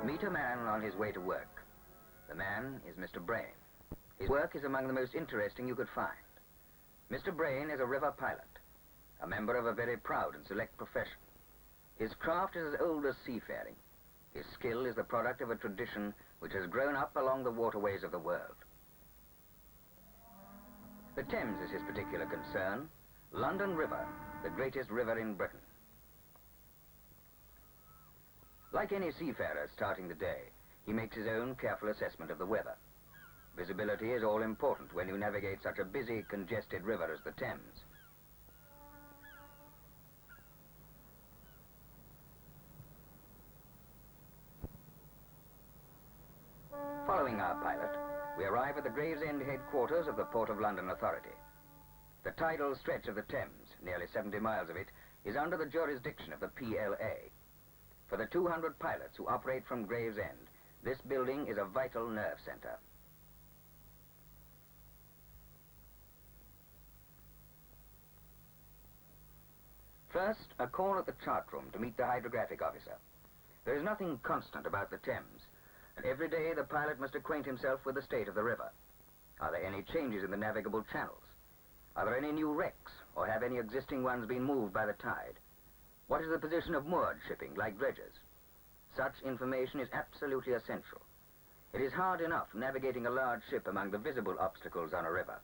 Meet a man on his way to work. The man is Mr. Bray. His work is among the most interesting you could find. Mr. Bray is a river pilot, a member of a very proud and select profession. His craft is as old as seafaring. His skill is the product of a tradition which has grown up along the waterways of the world. The Thames is his particular concern. London River, the greatest river in Britain. Like any seafarer starting the day, he makes his own careful assessment of the weather. Visibility is all important when you navigate such a busy, congested river as the Thames. Following our pilot, we arrive at the Gravesend headquarters of the Port of London Authority. The tidal stretch of the Thames, nearly 70 miles of it, is under the jurisdiction of the PLA. For the 200 pilots who operate from Gravesend, this building is a vital nerve center. First, a call at the chart room to meet the hydrographic officer. There is nothing constant about the Thames, and every day the pilot must acquaint himself with the state of the river. Are there any changes in the navigable channels? Are there any new wrecks, or have any existing ones been moved by the tide? What is the position of moored shipping, like dredgers? Such information is absolutely essential. It is hard enough navigating a large ship among the visible obstacles on a river,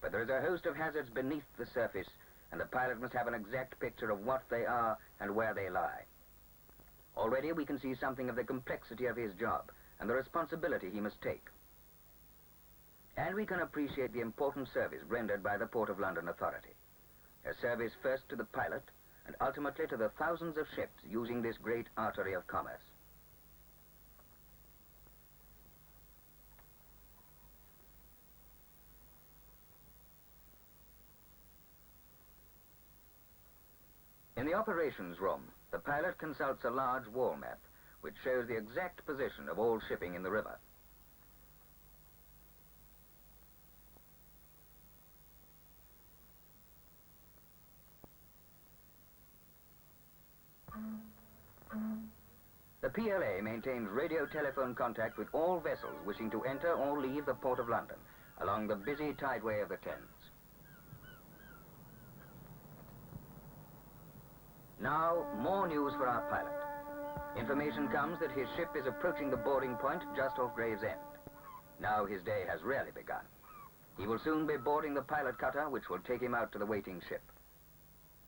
but there is a host of hazards beneath the surface, and the pilot must have an exact picture of what they are and where they lie. Already we can see something of the complexity of his job and the responsibility he must take. And we can appreciate the important service rendered by the Port of London Authority. A service first to the pilot and ultimately to the thousands of ships using this great artery of commerce. In the operations room, the pilot consults a large wall map which shows the exact position of all shipping in the river. The PLA maintains radio telephone contact with all vessels wishing to enter or leave the Port of London along the busy tideway of the Thames. Now, more news for our pilot. Information comes that his ship is approaching the boarding point just off Gravesend. Now his day has really begun. He will soon be boarding the pilot cutter, which will take him out to the waiting ship.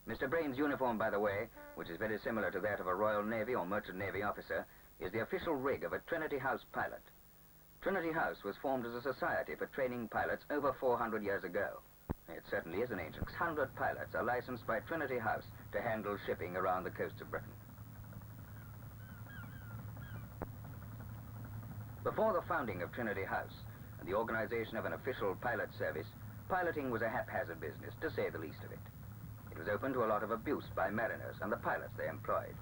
Mr. Bray's uniform, by the way, which is very similar to that of a Royal Navy or Merchant Navy officer, is the official rig of a Trinity House pilot. Trinity House was formed as a society for training pilots over 400 years ago. It certainly is an ancient. 600 pilots are licensed by Trinity House to handle shipping around the coasts of Britain. Before the founding of Trinity House and the organization of an official pilot service, piloting was a haphazard business, to say the least of it. It was open to a lot of abuse by mariners and the pilots they employed.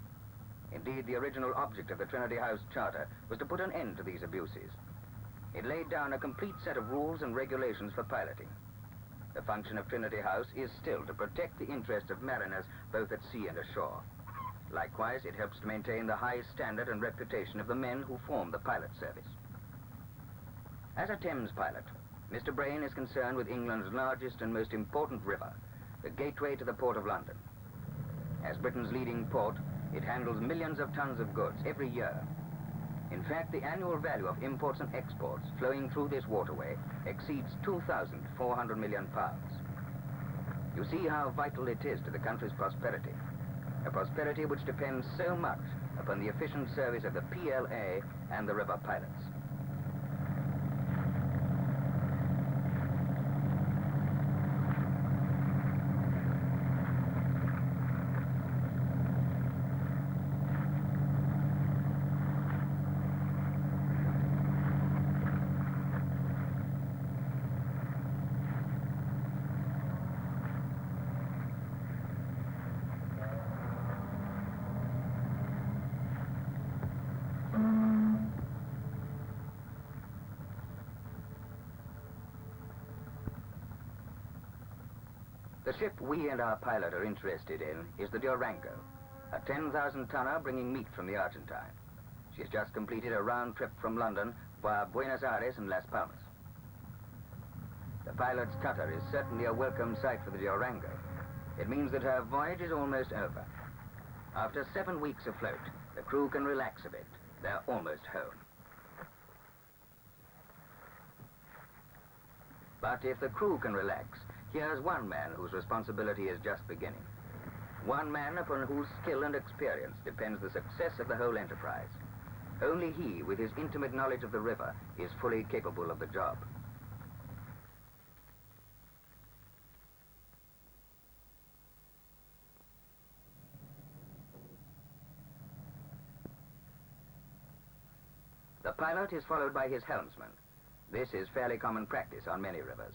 Indeed, the original object of the Trinity House Charter was to put an end to these abuses. It laid down a complete set of rules and regulations for piloting. The function of Trinity House is still to protect the interests of mariners both at sea and ashore. Likewise, it helps to maintain the high standard and reputation of the men who form the pilot service. As a Thames pilot, Mr. Bray is concerned with England's largest and most important river, the gateway to the Port of London. As Britain's leading port, it handles millions of tons of goods every year. In fact, the annual value of imports and exports flowing through this waterway exceeds £2,400 million. You see how vital it is to the country's prosperity, a prosperity which depends so much upon the efficient service of the PLA and the river pilots. The ship we and our pilot are interested in is the Durango, a 10,000 tonner bringing meat from the Argentine. She's just completed a round trip from London via Buenos Aires and Las Palmas. The pilot's cutter is certainly a welcome sight for the Durango. It means that her voyage is almost over. After 7 weeks afloat, the crew can relax a bit. They're almost home. But if the crew can relax, here's one man whose responsibility is just beginning. One man upon whose skill and experience depends the success of the whole enterprise. Only he, with his intimate knowledge of the river, is fully capable of the job. The pilot is followed by his helmsman. This is fairly common practice on many rivers.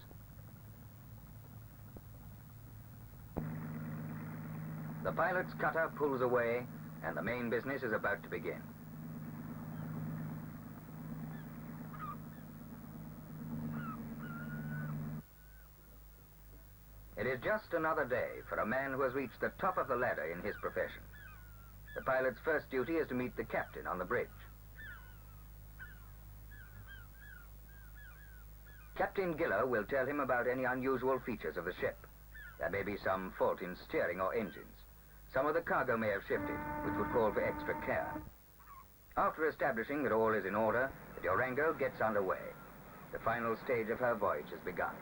The pilot's cutter pulls away, and the main business is about to begin. It is just another day for a man who has reached the top of the ladder in his profession. The pilot's first duty is to meet the captain on the bridge. Captain Giller will tell him about any unusual features of the ship. There may be some fault in steering or engines. Some of the cargo may have shifted, which would call for extra care. After establishing that all is in order, the Durango gets underway. The final stage of her voyage has begun.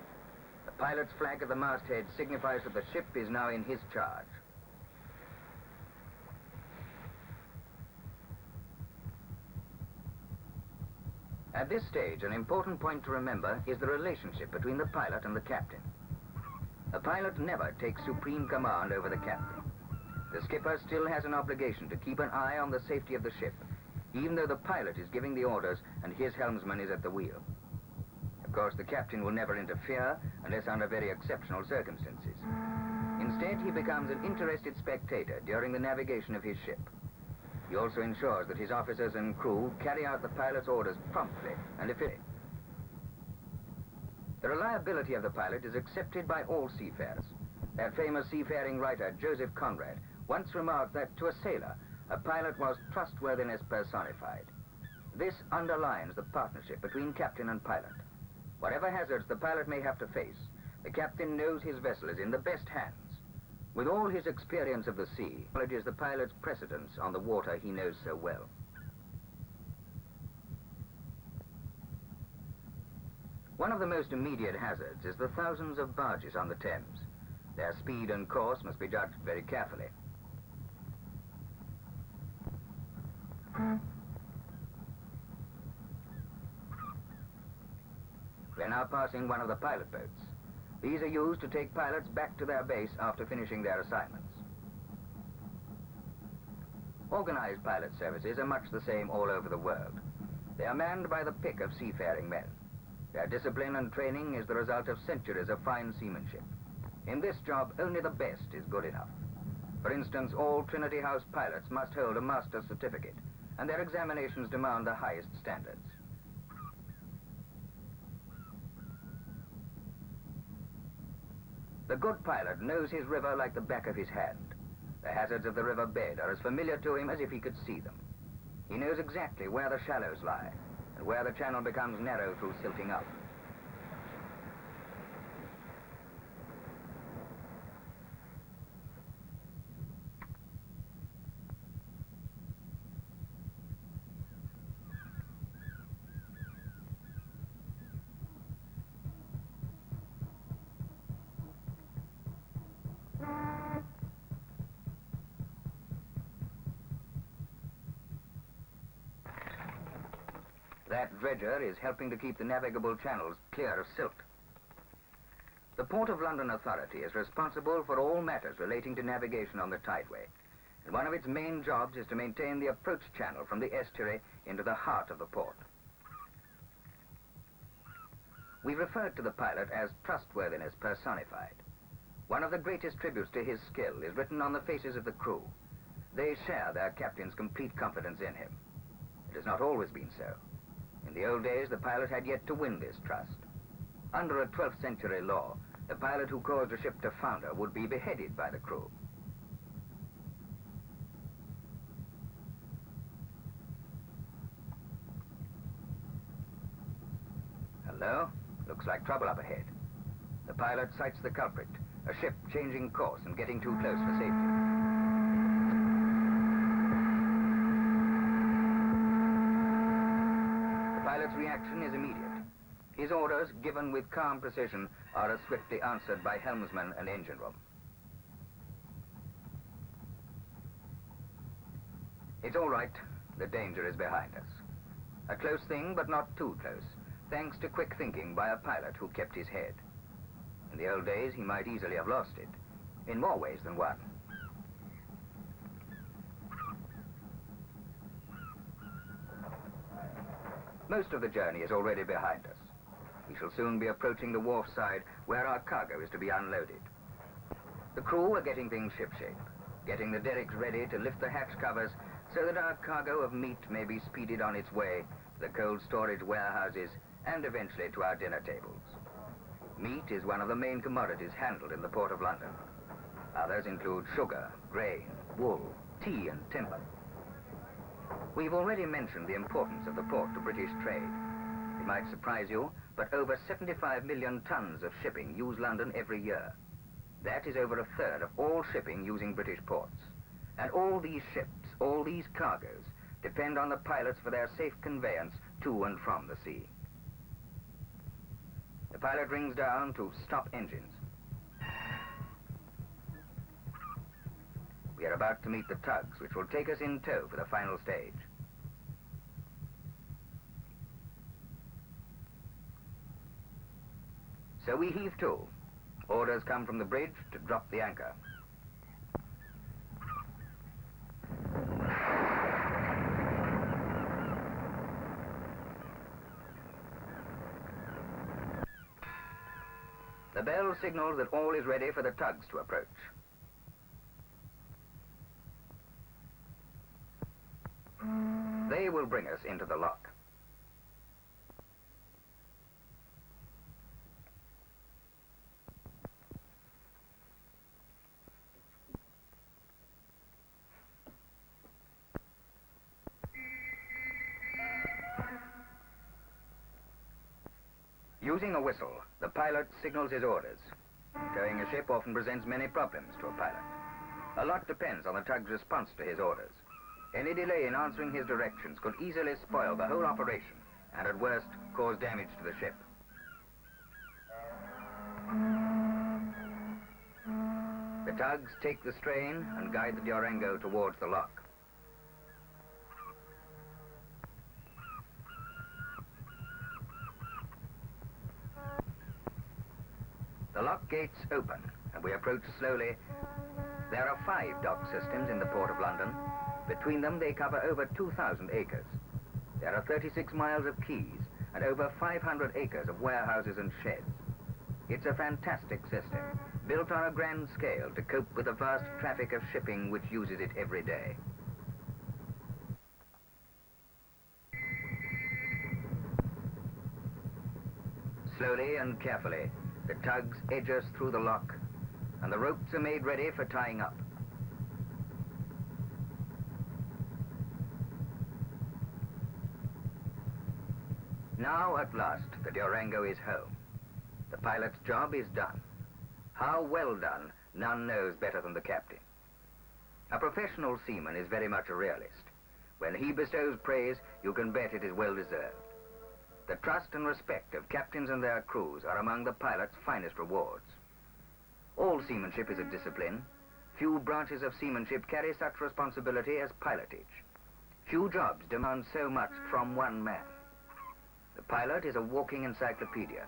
The pilot's flag at the masthead signifies that the ship is now in his charge. At this stage, an important point to remember is the relationship between the pilot and the captain. The pilot never takes supreme command over the captain. The skipper still has an obligation to keep an eye on the safety of the ship, even though the pilot is giving the orders and his helmsman is at the wheel. Of course, the captain will never interfere unless under very exceptional circumstances. Instead, he becomes an interested spectator during the navigation of his ship. He also ensures that his officers and crew carry out the pilot's orders promptly and efficiently. The reliability of the pilot is accepted by all seafarers. That famous seafaring writer, Joseph Conrad, once remarked that to a sailor, a pilot was trustworthiness personified. This underlines the partnership between captain and pilot. Whatever hazards the pilot may have to face, the captain knows his vessel is in the best hands. With all his experience of the sea, knowledge is the pilot's precedence on the water he knows so well. One of the most immediate hazards is the thousands of barges on the Thames. Their speed and course must be judged very carefully. We're now passing one of the pilot boats. These are used to take pilots back to their base after finishing their assignments. Organized pilot services are much the same all over the world. They are manned by the pick of seafaring men. Their discipline and training is the result of centuries of fine seamanship. In this job, only the best is good enough. For instance, all Trinity House pilots must hold a master's certificate, and their examinations demand the highest standards. The good pilot knows his river like the back of his hand. The hazards of the river bed are as familiar to him as if he could see them. He knows exactly where the shallows lie, and where the channel becomes narrow through silting up. That dredger is helping to keep the navigable channels clear of silt. The Port of London Authority is responsible for all matters relating to navigation on the tideway, and one of its main jobs is to maintain the approach channel from the estuary into the heart of the port. We referred to the pilot as trustworthiness personified. One of the greatest tributes to his skill is written on the faces of the crew. They share their captain's complete confidence in him. It has not always been so. In the old days, the pilot had yet to win this trust. Under a 12th century law, the pilot who caused a ship to founder would be beheaded by the crew. No, looks like trouble up ahead. The pilot sights the culprit, a ship changing course and getting too close for safety. The pilot's reaction is immediate. His orders, given with calm precision, are as swiftly answered by helmsman and engine room. It's all right. The danger is behind us. A close thing, but not too close, thanks to quick thinking by a pilot who kept his head. In the old days, he might easily have lost it, in more ways than one. Most of the journey is already behind us. We shall soon be approaching the wharf side where our cargo is to be unloaded. The crew are getting things shipshape, getting the derricks ready to lift the hatch covers so that our cargo of meat may be speeded on its way to the cold storage warehouses and eventually to our dinner tables. Meat is one of the main commodities handled in the Port of London. Others include sugar, grain, wool, tea and timber. We've already mentioned the importance of the port to British trade. It might surprise you, but over 75 million tons of shipping use London every year. That is over a third of all shipping using British ports. And all these ships, all these cargoes, depend on the pilots for their safe conveyance to and from the sea. The pilot rings down to stop engines. We are about to meet the tugs, which will take us in tow for the final stage. So we heave to. Orders come from the bridge to drop the anchor. The bell signals that all is ready for the tugs to approach. They will bring us into the lock. Using a whistle, the pilot signals his orders. Towing a ship often presents many problems to a pilot. A lot depends on the tug's response to his orders. Any delay in answering his directions could easily spoil the whole operation and at worst cause damage to the ship. The tugs take the strain and guide the Durango towards the lock. The lock gates open and we approach slowly. There are 5 dock systems in the Port of London. Between them they cover over 2,000 acres. There are 36 miles of quays and over 500 acres of warehouses and sheds. It's a fantastic system, built on a grand scale to cope with the vast traffic of shipping which uses it every day. Slowly and carefully, the tugs edge us through the lock, and the ropes are made ready for tying up. Now, at last, the Durango is home. The pilot's job is done. How well done, none knows better than the captain. A professional seaman is very much a realist. When he bestows praise, you can bet it is well deserved. The trust and respect of captains and their crews are among the pilot's finest rewards. All seamanship is a discipline. Few branches of seamanship carry such responsibility as pilotage. Few jobs demand so much from one man. The pilot is a walking encyclopedia.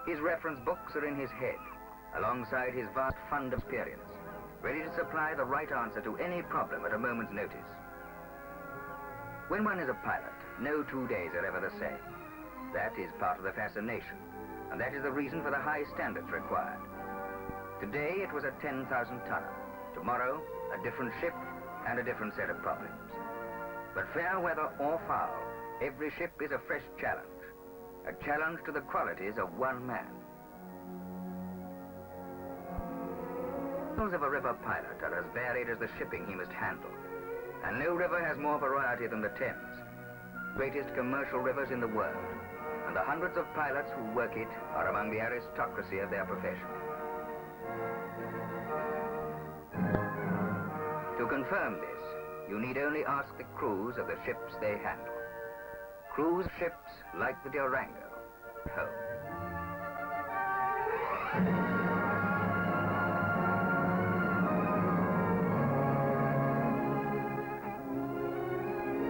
His reference books are in his head, alongside his vast fund of experience, ready to supply the right answer to any problem at a moment's notice. When one is a pilot, no 2 days are ever the same. That is part of the fascination, and that is the reason for the high standards required. Today it was a 10,000 tonner. Tomorrow, a different ship and a different set of problems. But fair weather or foul, every ship is a fresh challenge. A challenge to the qualities of one man. The skills of a river pilot are as varied as the shipping he must handle. And no river has more variety than the Thames, greatest commercial rivers in the world, and the hundreds of pilots who work it are among the aristocracy of their profession. To confirm this, you need only ask the crews of the ships they handle. Cruise ships like the Durango, home.